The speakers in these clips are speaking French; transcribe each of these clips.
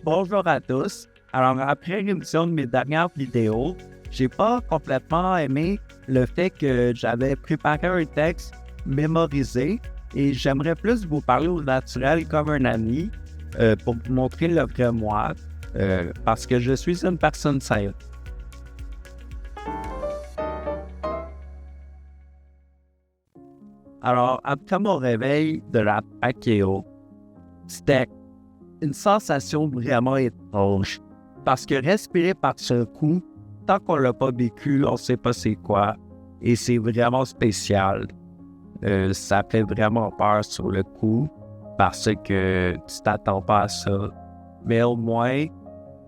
Bonjour à tous. Alors, après l'émission de mes dernières vidéos, j'ai pas complètement aimé le fait que j'avais préparé un texte mémorisé et j'aimerais plus vous parler au naturel comme un ami pour vous montrer le vrai moi parce que je suis une personne simple. Alors, après mon réveil de la trachéo, c'était une sensation vraiment étrange. Parce que respirer par ce coup, tant qu'on l'a pas vécu, on sait pas c'est quoi. Et c'est vraiment spécial. Ça fait vraiment peur sur le coup parce que tu t'attends pas à ça. Mais au moins,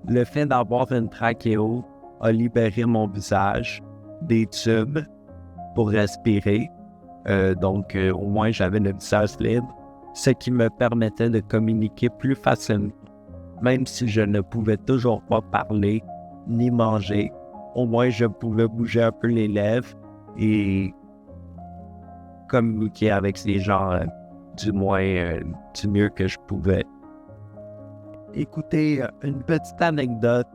le fait d'avoir une trachéo a libéré mon visage des tubes pour respirer. Donc, au moins, j'avais le visage libre, ce qui me permettait de communiquer plus facilement. Même si je ne pouvais toujours pas parler ni manger, au moins je pouvais bouger un peu les lèvres et communiquer avec les gens du mieux que je pouvais. Écoutez, une petite anecdote.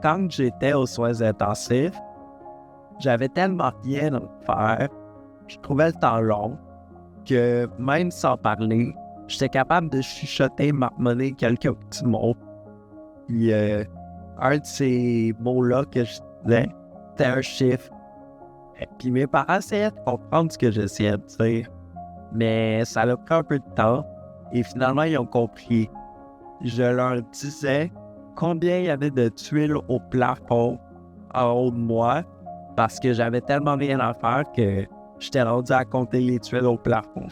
Quand j'étais aux soins intensifs, j'avais tellement rien à faire, je trouvais le temps long, que même sans parler, j'étais capable de chuchoter, marmonner quelques petits mots. Puis un de ces mots-là que je disais, c'était un chiffre. Et puis mes parents essayaient de comprendre ce que j'essayais de dire. Mais ça a pris un peu de temps. Et finalement, ils ont compris. Je leur disais combien il y avait de tuiles au plafond en haut de moi, parce que j'avais tellement rien à faire que j'étais rendu à compter les tuiles au plafond.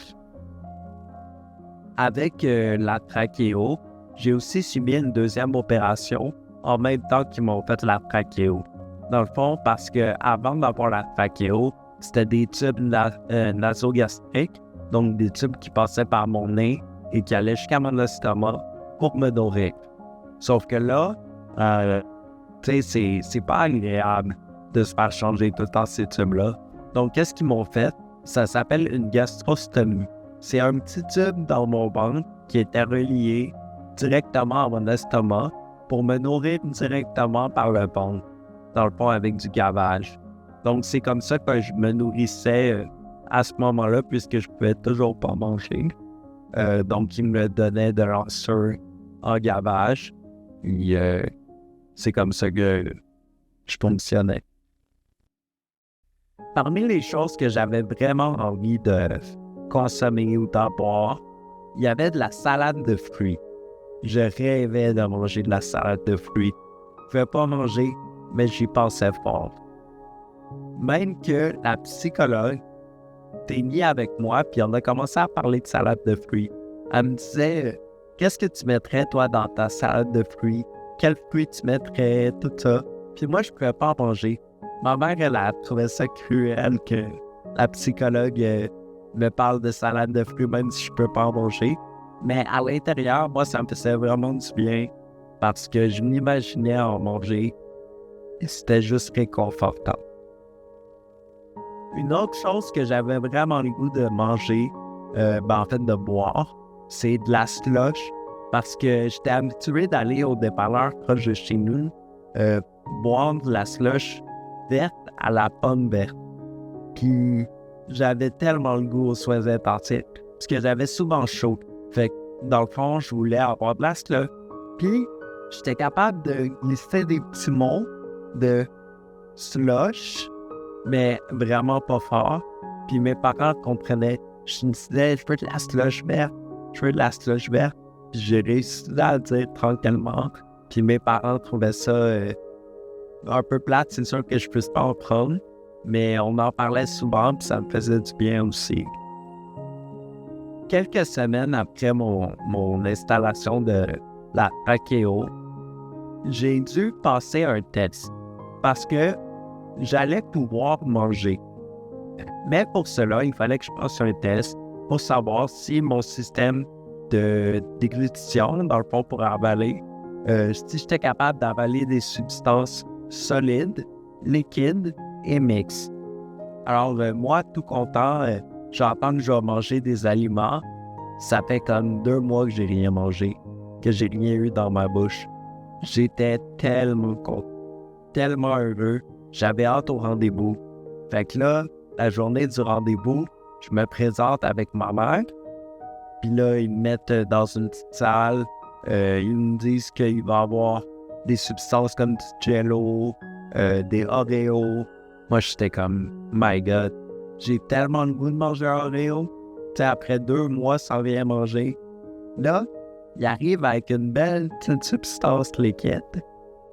Avec la trachéo, j'ai aussi subi une deuxième opération en même temps qu'ils m'ont fait la trachéo. Dans le fond, parce que avant d'avoir la trachéo, c'était des tubes nasogastriques, donc des tubes qui passaient par mon nez et qui allaient jusqu'à mon estomac pour me nourrir. Sauf que là, tu sais, c'est pas agréable de se faire changer tout le temps ces tubes-là. Donc, qu'est-ce qu'ils m'ont fait? Ça s'appelle une gastrostomie. C'est un petit tube dans mon ventre qui était relié directement à mon estomac pour me nourrir directement par le ventre, dans le fond avec du gavage. Donc, c'est comme ça que je me nourrissais à ce moment-là, puisque je pouvais toujours pas manger. Donc, ils me donnaient de l'ensure en gavage. Et c'est comme ça que je fonctionnais. Parmi les choses que j'avais vraiment envie de consommer ou d'en boire, il y avait de la salade de fruits. Je rêvais de manger de la salade de fruits. Je ne pouvais pas manger, mais j'y pensais fort. Même que la psychologue s'est mise avec moi, puis on a commencé à parler de salade de fruits. Elle me disait « Qu'est-ce que tu mettrais, toi, dans ta salade de fruits? Quels fruits tu mettrais? » Tout ça. Puis moi, je ne pouvais pas en manger. Ma mère, elle a trouvé ça cruel que la psychologue me parle de salade de fruits, même si je ne peux pas en manger. Mais à l'intérieur, moi, ça me faisait vraiment du bien parce que je m'imaginais en manger et c'était juste réconfortant. Une autre chose que j'avais vraiment le goût de manger, en fait de boire, c'est de la slush parce que j'étais habitué d'aller au dépanneur proche de chez nous boire de la slush verte à la pomme verte. Puis j'avais tellement le goût aux soins intensifs parce que j'avais souvent chaud. Fait que dans le fond, je voulais avoir de la slush. Puis j'étais capable de glisser des petits mots de slush, mais vraiment pas fort. Puis mes parents comprenaient. Je me disais, je veux de la slush verte. Je veux de la slush verte. Puis j'ai réussi à le dire tranquillement. Puis mes parents trouvaient ça un peu plate. C'est sûr que je ne puisse pas en prendre. Mais on en parlait souvent, puis ça me faisait du bien aussi. Quelques semaines après mon installation de la trachéo, j'ai dû passer un test parce que j'allais pouvoir manger. Mais pour cela, il fallait que je passe un test pour savoir si mon système de déglutition, dans le fond pour avaler, si j'étais capable d'avaler des substances solides, liquides et mixtes. Alors moi, tout content, j'entends que je vais manger des aliments. Ça fait comme 2 mois que j'ai rien mangé. que j'ai rien eu dans ma bouche. J'étais tellement content, tellement heureux. J'avais hâte au rendez-vous. Fait que là, la journée du rendez-vous, je me présente avec ma mère. Puis là, ils me mettent dans une petite salle. Ils me disent qu'il va y avoir des substances comme du Jello, des Oreos. Moi, j'étais comme, my God, j'ai tellement le goût de manger un Oreo. Tu sais, après 2 mois sans rien manger. Là, il arrive avec une belle petite substance liquide.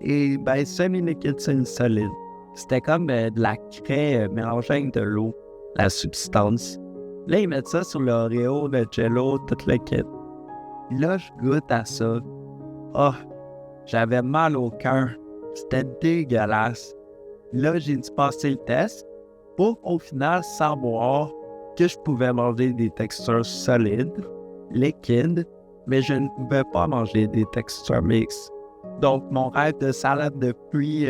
Et ben, semi-liquide, semi-solide. C'était comme de la craie mélangée avec de l'eau, la substance. Là, ils mettent ça sur l'Oreo, le Jello, tout le kit. Là, je goûte à ça. Oh, j'avais mal au cœur. C'était dégueulasse. Là, j'ai dû passer le test pour, au final, savoir que je pouvais manger des textures solides, liquides, mais je ne pouvais pas manger des textures mixtes. Donc, mon rêve de salade de fruits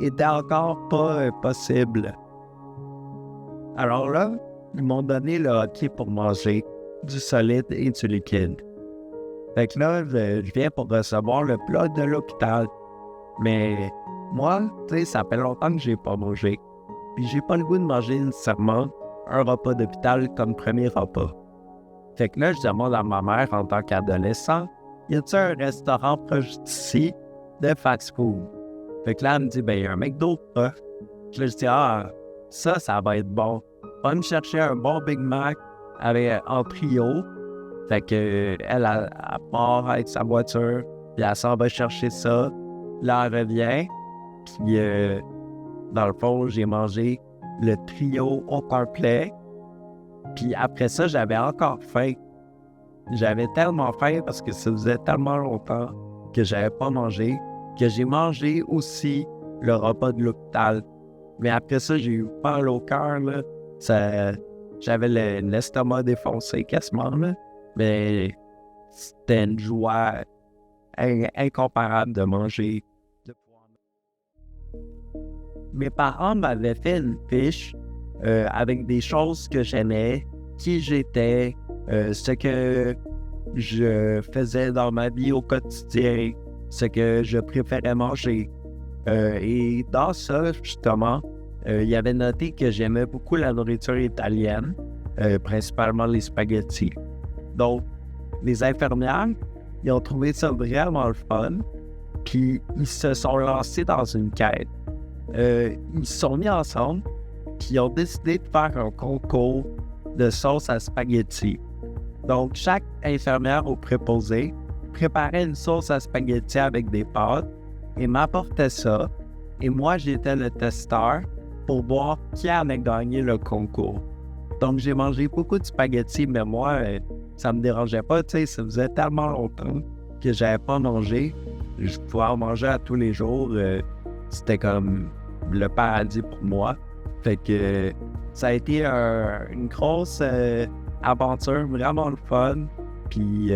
était encore pas possible. Alors là, ils m'ont donné le hockey pour manger du solide et du liquide. Fait que là, je viens pour recevoir le plat de l'hôpital. Mais moi, tu sais, ça fait longtemps que j'ai pas mangé. Puis j'ai pas le goût de manger nécessairement un repas d'hôpital comme premier repas. Fait que là, je demande à ma mère en tant qu'adolescent, y a-t-il un restaurant proche d'ici de fast-food? Fait que là, elle me dit, ben, il y a un McDo proche. Je lui dis, ça va être bon. Va me chercher un bon Big Mac en trio. Fait que elle part avec sa voiture, puis elle s'en va chercher ça. Là, elle revient, puis dans le fond, j'ai mangé le trio au complet. Puis après ça, j'avais encore faim. J'avais tellement faim parce que ça faisait tellement longtemps que j'avais pas mangé, que j'ai mangé aussi le repas de l'hôpital. Mais après ça, j'ai eu mal au cœur, là. J'avais l'estomac défoncé quasiment, là. Mais c'était une joie incomparable de manger. Mes parents m'avaient fait une fiche avec des choses que j'aimais, qui j'étais, ce que je faisais dans ma vie au quotidien, ce que je préférais manger. Et dans ça, justement, il y avait noté que j'aimais beaucoup la nourriture italienne, principalement les spaghettis. Donc, les infirmières, ils ont trouvé ça vraiment le fun, puis ils se sont lancés dans une quête. Ils se sont mis ensemble, puis ils ont décidé de faire un concours de sauce à spaghetti. Donc, chaque infirmière au préposé préparait une sauce à spaghetti avec des pâtes et m'apportait ça. Et moi, j'étais le testeur pour voir qui allait gagner le concours. Donc, j'ai mangé beaucoup de spaghetti, mais moi, ça me dérangeait pas, tu sais, ça faisait tellement longtemps que j'avais pas mangé. Je pouvais en manger à tous les jours. C'était comme le paradis pour moi. Fait que ça a été une grosse aventure, vraiment le fun. Puis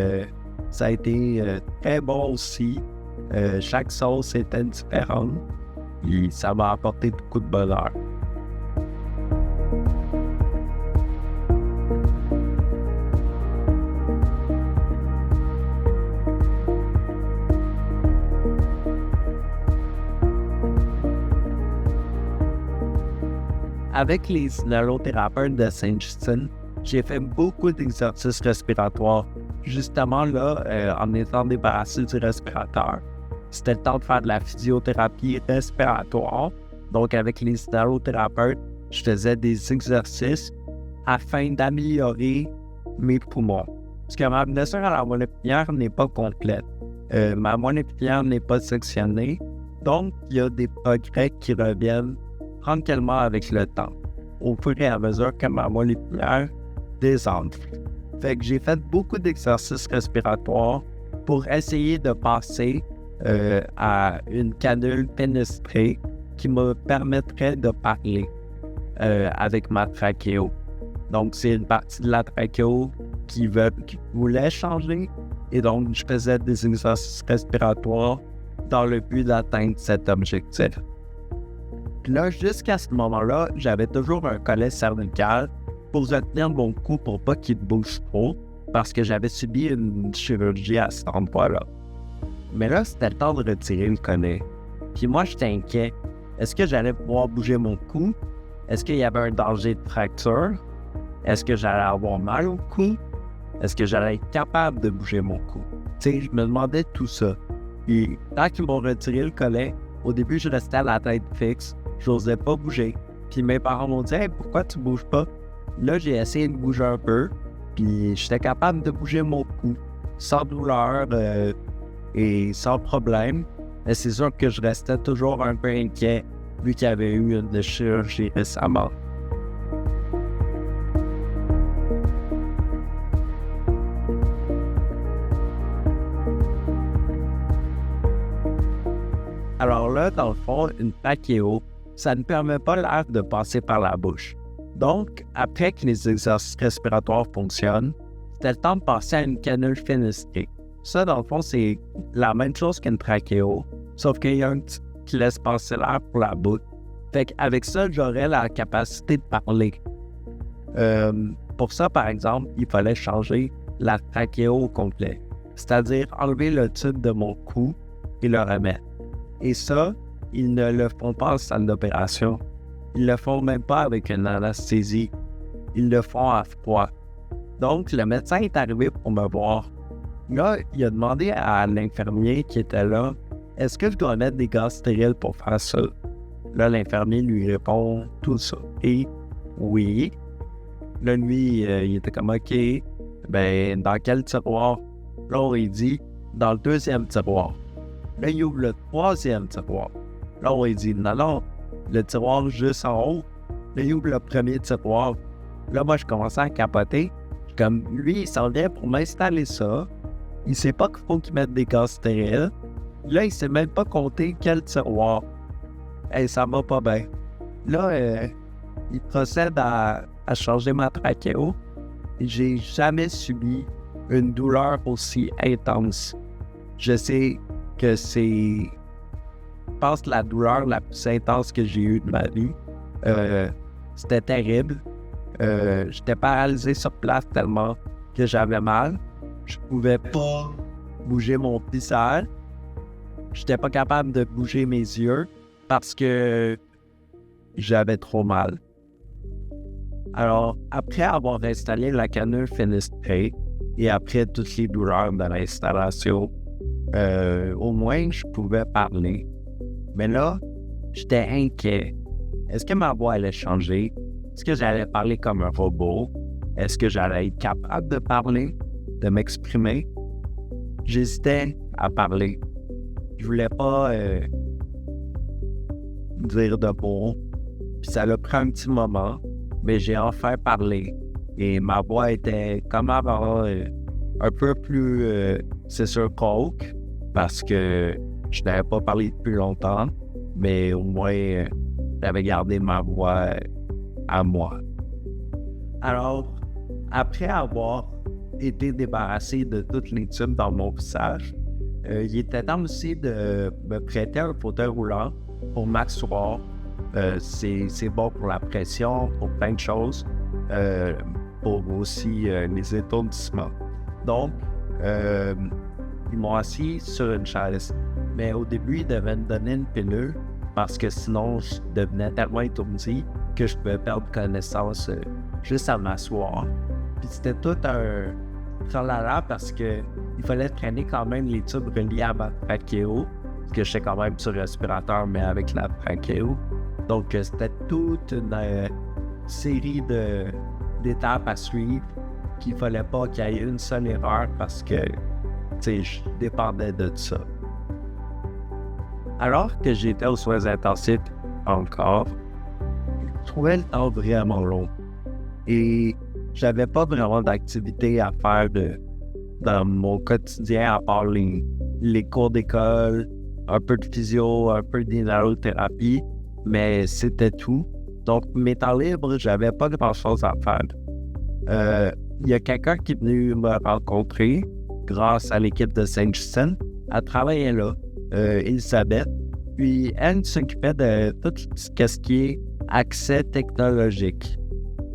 ça a été très bon aussi. Chaque sauce était différente. Et ça m'a apporté beaucoup de bonheur. Avec les inhalothérapeutes de Sainte-Justine, j'ai fait beaucoup d'exercices respiratoires, justement là, en étant débarrassé du respirateur. C'était le temps de faire de la physiothérapie respiratoire. Donc, avec les inhalothérapeutes, je faisais des exercices afin d'améliorer mes poumons. Parce que ma blessure à la moelle épinière n'est pas complète. Ma moelle épinière n'est pas sectionnée. Donc, il y a des progrès qui reviennent tranquillement avec le temps, au fur et à mesure que ma moelle épinière désenfle. Fait que j'ai fait beaucoup d'exercices respiratoires pour essayer de passer à une canule pénetrée qui me permettrait de parler avec ma trachéo. Donc, c'est une partie de la trachéo qui voulait changer et donc je faisais des exercices respiratoires dans le but d'atteindre cet objectif. Puis là, jusqu'à ce moment-là, j'avais toujours un collet cervical pour retenir mon cou pour pas qu'il bouge trop. parce que j'avais subi une chirurgie à cet endroit-là. Mais là, c'était le temps de retirer le collet. Puis moi, j'étais inquiet. Est-ce que j'allais pouvoir bouger mon cou? Est-ce qu'il y avait un danger de fracture? Est-ce que j'allais avoir mal au cou? Est-ce que j'allais être capable de bouger mon cou? Tu sais, je me demandais tout ça. Puis, quand ils m'ont retiré le collet, au début, je restais à la tête fixe. Je n'osais pas bouger. Puis mes parents m'ont dit « Hey, pourquoi tu bouges pas? » Là, j'ai essayé de bouger un peu. Puis, j'étais capable de bouger mon cou sans douleur et sans problème. Mais c'est sûr que je restais toujours un peu inquiet vu qu'il y avait eu une chirurgie récemment. Alors là, dans le fond, une trachéo, ça ne permet pas l'air de passer par la bouche. Donc, après que les exercices respiratoires fonctionnent, c'était le temps de passer à une canule fenestrée. Ça, dans le fond, c'est la même chose qu'une trachéo, sauf qu'il y a un petit qui laisse passer l'air pour la bouche. Fait qu'avec ça, j'aurais la capacité de parler. Pour ça, par exemple, il fallait changer la trachéo au complet, c'est-à-dire enlever le tube de mon cou et le remettre. Et ça, ils ne le font pas en salle d'opération. Ils le font même pas avec une anesthésie. Ils le font à froid. Donc, le médecin est arrivé pour me voir. Là, il a demandé à l'infirmier qui était là, « Est-ce que je dois mettre des gaz stériles pour faire ça? » Là, l'infirmier lui répond tout ça. Et oui. Là, lui, il était comme « OK, ben dans quel tiroir? » Là, il dit « Dans le deuxième tiroir. » Là, il ouvre le troisième tiroir. Là, il dit « Non, le tiroir juste en haut. » Là, il ouvre le premier tiroir. Là, moi, je commençais à capoter. Comme lui, il s'en vient pour m'installer ça. Il sait pas qu'il faut qu'il mette des gaz stériles. Là, il sait même pas compter quel tiroir. Hey, ça va pas bien. Là, il procède à changer ma trachéo. J'ai jamais subi une douleur aussi intense. Je sais que c'est, je pense, la douleur la plus intense que j'ai eue de ma vie. C'était terrible. J'étais paralysé sur place tellement que j'avais mal. Je pouvais pas bouger mon visage. J'étais pas capable de bouger mes yeux parce que j'avais trop mal. Alors, après avoir installé la canule fenestrée et après toutes les douleurs de l'installation, au moins je pouvais parler. Mais là, j'étais inquiet. Est-ce que ma voix allait changer? Est-ce que j'allais parler comme un robot? Est-ce que j'allais être capable de parler, de m'exprimer? J'hésitais à parler. Je voulais pas dire de mots. Puis ça a pris un petit moment, mais j'ai enfin parlé. Et ma voix était comme avant, un peu plus, c'est sûr, rauque, parce que je n'avais pas parlé depuis longtemps, mais au moins, j'avais gardé ma voix à moi. Alors, après avoir été débarrassé de toutes les tubes dans mon visage, il était temps aussi de me prêter un fauteuil roulant pour m'asseoir. C'est bon pour la pression, pour plein de choses, pour aussi les étourdissements. Donc, ils m'ont assis sur une chaise. Mais au début, ils devaient me donner une pilule parce que sinon, je devenais tellement étourdi que je pouvais perdre connaissance juste à m'asseoir. Puis c'était tout un tralala parce que il fallait traîner quand même les tubes reliés à ma trachéo, parce que j'étais quand même sur respirateur, mais avec la trachéo. Donc, c'était toute une série d'étapes à suivre qu'il ne fallait pas qu'il y ait une seule erreur parce que, tu sais, je dépendais de ça. Alors que j'étais aux soins intensifs encore, je trouvais le temps vraiment long. Et j'avais pas vraiment d'activité à faire dans mon quotidien à part les cours d'école, un peu de physio, un peu d'inhalothérapie, mais c'était tout. Donc, mes temps libres, j'avais pas grand-chose à faire. Il y a quelqu'un qui est venu me rencontrer grâce à l'équipe de Saint-Justine. Elle travaillait là, Elisabeth. Puis, elle s'occupait de tout ce qui est accès technologique.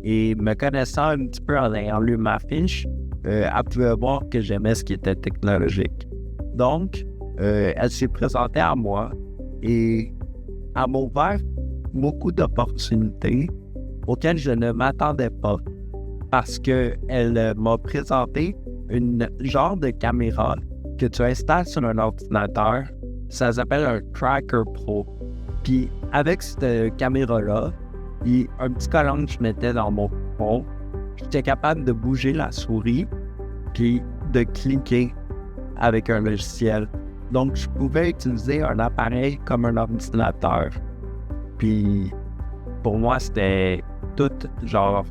Et me connaissant un petit peu en ayant lu ma fiche, elle pouvait voir que j'aimais ce qui était technologique. Donc, elle s'est présentée à moi et elle m'a ouvert beaucoup d'opportunités auxquelles je ne m'attendais pas parce qu'elle m'a présenté une genre de caméra que tu installes sur un ordinateur. Ça s'appelle un Tracker Pro. Puis avec cette caméra-là, et un petit collant que je mettais dans mon fond, j'étais capable de bouger la souris puis de cliquer avec un logiciel. Donc, je pouvais utiliser un appareil comme un ordinateur. Puis, pour moi, c'était toute, genre,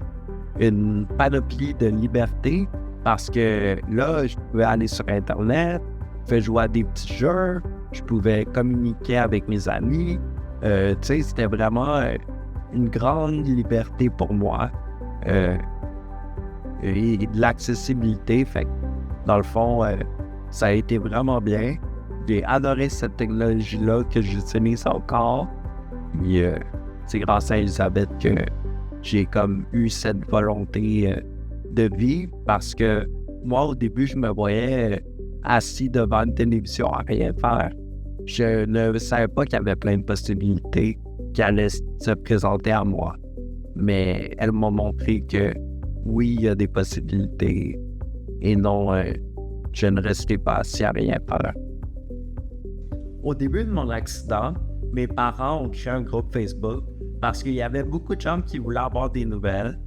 une panoplie de liberté parce que là, je pouvais aller sur Internet, je pouvais jouer à des petits jeux, je pouvais communiquer avec mes amis. Tu sais, c'était vraiment une grande liberté pour moi. Et de l'accessibilité. Fait que, dans le fond, ça a été vraiment bien. J'ai adoré cette technologie-là que j'utilise encore. Puis, c'est grâce à Elisabeth que j'ai comme eu cette volonté de vivre parce que moi, au début, je me voyais assis devant une télévision à rien faire. Je ne savais pas qu'il y avait plein de possibilités qui allaient se présenter à moi. Mais elle m'a montré que oui, il y a des possibilités et non, je ne restais pas assis à rien faire. Au début de mon accident, mes parents ont créé un groupe Facebook parce qu'il y avait beaucoup de gens qui voulaient avoir des nouvelles.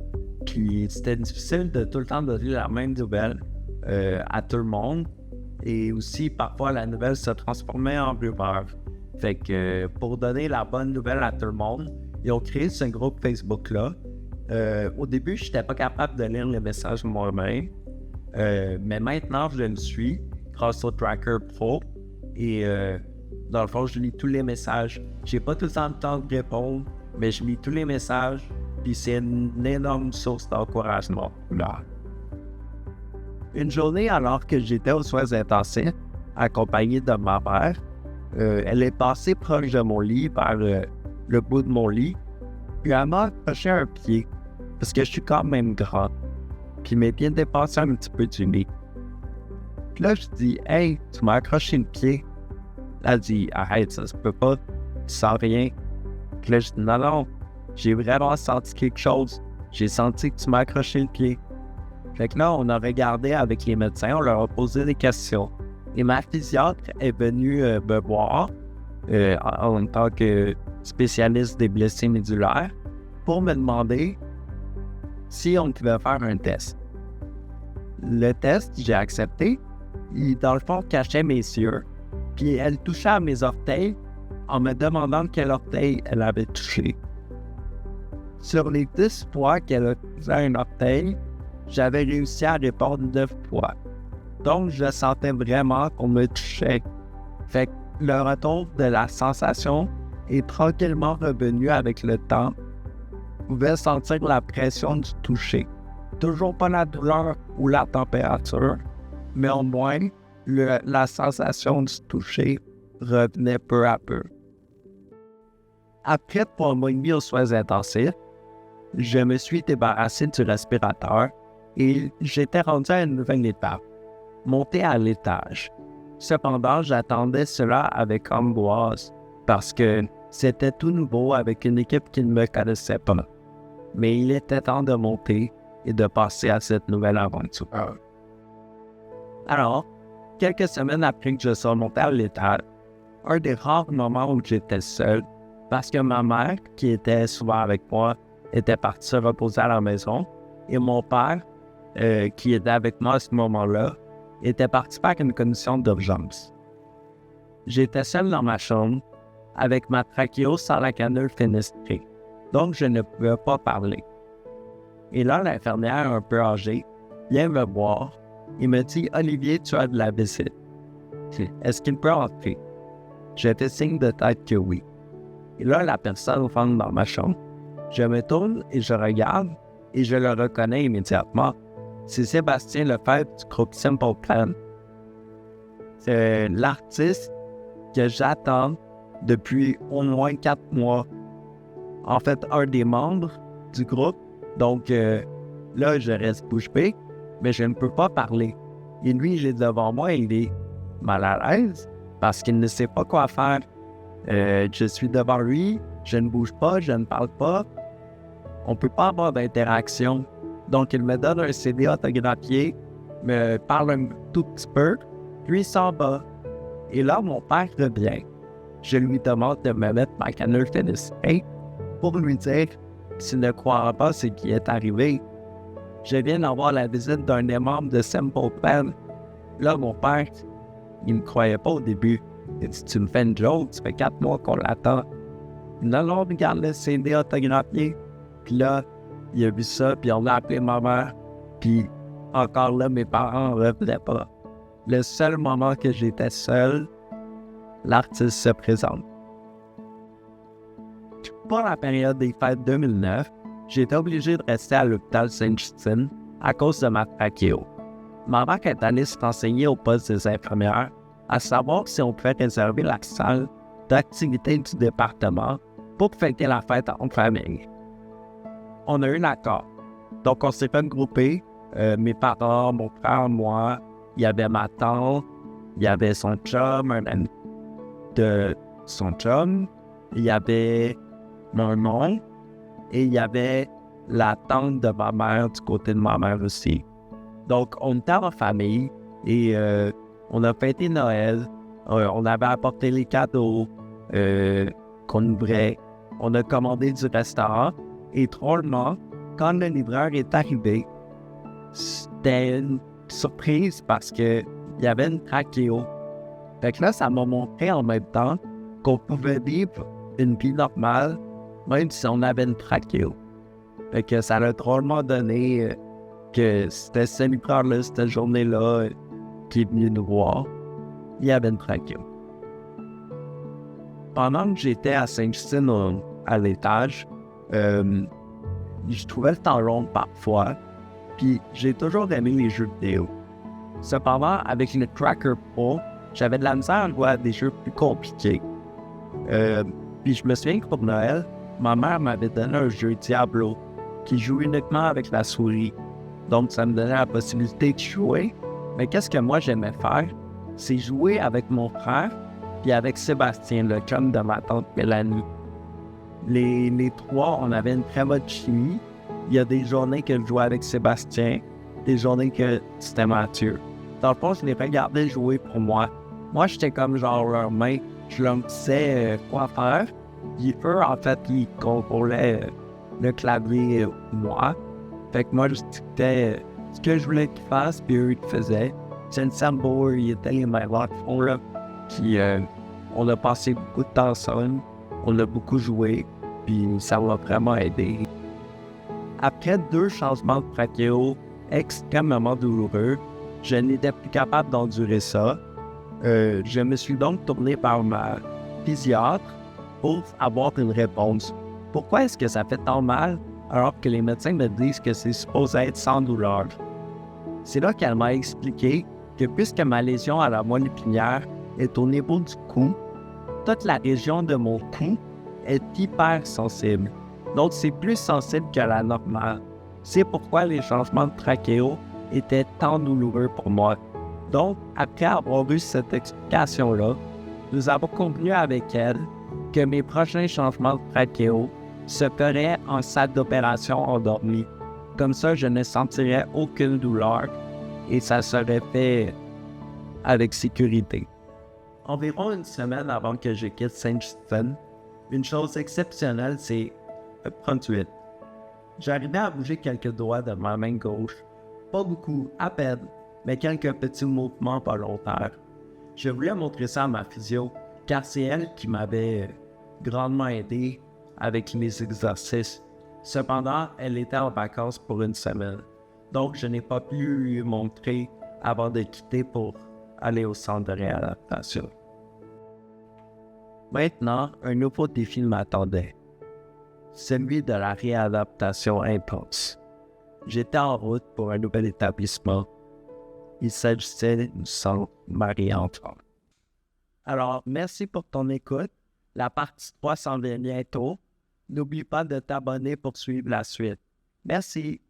Puis c'était difficile de tout le temps donner la même nouvelle à tout le monde. Et aussi, parfois, la nouvelle se transformait en rumeur. Fait que pour donner la bonne nouvelle à tout le monde, ils ont créé ce groupe Facebook-là. Au début, je n'étais pas capable de lire les messages moi-même. Mais maintenant, je le suis grâce au Tracker Pro. Et dans le fond, je lis tous les messages. J'ai pas tout le temps de répondre, mais je lis tous les messages. Puis c'est une énorme source d'encouragement. Là. Une journée, alors que j'étais aux soins intensifs, accompagné de ma mère, elle est passée proche de mon lit, vers le bout de mon lit, puis elle m'a accroché un pied, parce que je suis quand même grand, puis mes pieds dépassaient un petit peu du lit. Puis là, je dis « Hey, tu m'as accroché le pied. » Elle dit « Arrête, ça se peut pas, tu sens rien. » Puis là, je dis « Non, non, j'ai vraiment senti quelque chose. J'ai senti que tu m'as accroché le pied. » Fait que là, on a regardé avec les médecins, on leur a posé des questions. Et ma physiatre est venue me voir en tant que spécialiste des blessés médulaires pour me demander si on pouvait faire un test. Le test, j'ai accepté. Il, dans le fond, cachait mes yeux. Puis elle touchait à mes orteils en me demandant quel orteil elle avait touché. Sur les 10 fois qu'elle a touché un orteil, j'avais réussi à répondre 9 fois. Donc, je sentais vraiment qu'on me touchait. Fait que le retour de la sensation est tranquillement revenu avec le temps. Je pouvais sentir la pression du toucher. Toujours pas la douleur ou la température, mais au moins, la sensation du toucher revenait peu à peu. Après 3 mois et demi aux soins intensifs, je me suis débarrassé du respirateur et j'étais rendu à une nouvelle étape, monter à l'étage. Cependant, j'attendais cela avec angoisse parce que c'était tout nouveau avec une équipe qui ne me connaissait pas. Mais il était temps de monter et de passer à cette nouvelle aventure. Alors, quelques semaines après que je sois monté à l'étage, un des rares moments où j'étais seul, parce que ma mère, qui était souvent avec moi, était partie se reposer à la maison, et mon père, qui était avec moi à ce moment-là, était parti faire une commission d'urgence. J'étais seul dans ma chambre, avec ma trachéo sans la canule fenestrée, donc je ne pouvais pas parler. Et là, l'infirmière, un peu âgée, vient me voir et me dit « Olivier, tu as de la visite. Est-ce qu'il peut entrer? » Je fais signe de tête que oui. Et là, la personne rentre dans ma chambre. Je me tourne et je regarde et je le reconnais immédiatement. C'est Sébastien Lefebvre du groupe Simple Plan. C'est l'artiste que j'attends depuis au moins 4 mois. En fait, un des membres du groupe. Donc là, je reste bouche bée. mais je ne peux pas parler. Et lui, il est devant moi, il est mal à l'aise parce qu'il ne sait pas quoi faire. Je suis devant lui, je ne bouge pas, je ne parle pas. On ne peut pas avoir d'interaction. Donc, il me donne un CD autographié, me parle un tout petit peu, puis il s'en va. Et là, mon père revient. Je lui demande de me mettre ma canule téléphonique pour lui dire s'il ne croira pas ce qui est arrivé. Je viens d'avoir la visite d'un des membres de Simple Plan. Là, mon père, il ne me croyait pas au début. Il dit, tu me fais une joke, ça fait 4 mois qu'on l'attend. Non, non, regarde le CD autographié. Puis là, il a vu ça, puis on a appelé ma mère. Puis encore là, mes parents ne revenaient pas. Le seul moment que j'étais seul, l'artiste se présente. Pour la période des fêtes 2009, j'étais obligé de rester à l'hôpital Sainte-Justine à cause de ma trachéo. Ma mère est allée se renseigner au poste des infirmières à savoir si on pouvait réserver la salle d'activité du département pour fêter la fête en famille. On a eu l'accord. Donc, on s'est fait grouper. Mes parents, mon frère, moi, il y avait ma tante, il y avait son chum, un ami de son chum, il y avait mon nom et il y avait la tante de ma mère du côté de ma mère aussi. Donc, on était en famille et on a fêté Noël. On avait apporté les cadeaux qu'on ouvrait. On a commandé du restaurant et drôlement, quand le livreur est arrivé, c'était une surprise parce qu'il y avait une trachéo. Fait que là, ça m'a montré en même temps qu'on pouvait vivre une vie normale même si on avait une trachéo. Fait que ça l'a drôlement donné que c'était ce livreur-là, cette journée-là, qui est venu nous voir. Il y avait une trachéo. Pendant que j'étais à Sainte-Justine à l'étage, je trouvais le temps long parfois, puis j'ai toujours aimé les jeux vidéo. Cependant, avec le Tracker Pro, j'avais de la misère à jouer à des jeux plus compliqués. Puis je me souviens que pour Noël, ma mère m'avait donné un jeu Diablo qui joue uniquement avec la souris. Donc ça me donnait la possibilité de jouer. Mais qu'est-ce que moi j'aimais faire? C'est jouer avec mon frère puis avec Sébastien, le chum de ma tante Mélanie. Les trois, on avait une très bonne chimie. Il y a des journées que je jouais avec Sébastien, des journées que c'était Mathieu. Dans le fond, je les regardais jouer pour moi. Moi, j'étais comme genre leur main. Je leur disais quoi faire. Puis eux, en fait, ils contrôlaient le clavier moi. Fait que moi, je dictais ce que je voulais qu'ils fassent, puis eux, ils le faisaient. C'est une sambo, il était les meilleurs fond là. Puis on a passé beaucoup de temps ensemble. On a beaucoup joué, puis ça m'a vraiment aidé. Après 2 changements de trachéo extrêmement douloureux, je n'étais plus capable d'endurer ça. Je me suis donc tourné par ma pédiatre pour avoir une réponse. Pourquoi est-ce que ça fait tant mal alors que les médecins me disent que c'est supposé être sans douleur? C'est là qu'elle m'a expliqué que puisque ma lésion à la moelle épinière est au niveau du cou, toute la région de mon cou est hypersensible. Donc c'est plus sensible que la normale. C'est pourquoi les changements de trachéo étaient tant douloureux pour moi. Donc, après avoir eu cette explication-là, nous avons convenu avec elle que mes prochains changements de trachéo se feraient en salle d'opération endormie. Comme ça, je ne sentirais aucune douleur et ça serait fait avec sécurité. Environ une semaine avant que je quitte Sainte-Justine, une chose exceptionnelle, c'est le conduite. J'arrivais à bouger quelques doigts de ma main gauche. Pas beaucoup, à peine, mais quelques petits mouvements volontaires. Je voulais montrer ça à ma physio, car c'est elle qui m'avait grandement aidé avec mes exercices. Cependant, elle était en vacances pour une semaine, donc je n'ai pas pu lui montrer avant de quitter pour aller au centre de réadaptation. Maintenant, un nouveau défi m'attendait, celui de la réadaptation intense. J'étais en route pour un nouvel établissement. Il s'agissait du centre Marie-Antoine. Alors, merci pour ton écoute. La partie 3 s'en vient bientôt. N'oublie pas de t'abonner pour suivre la suite. Merci.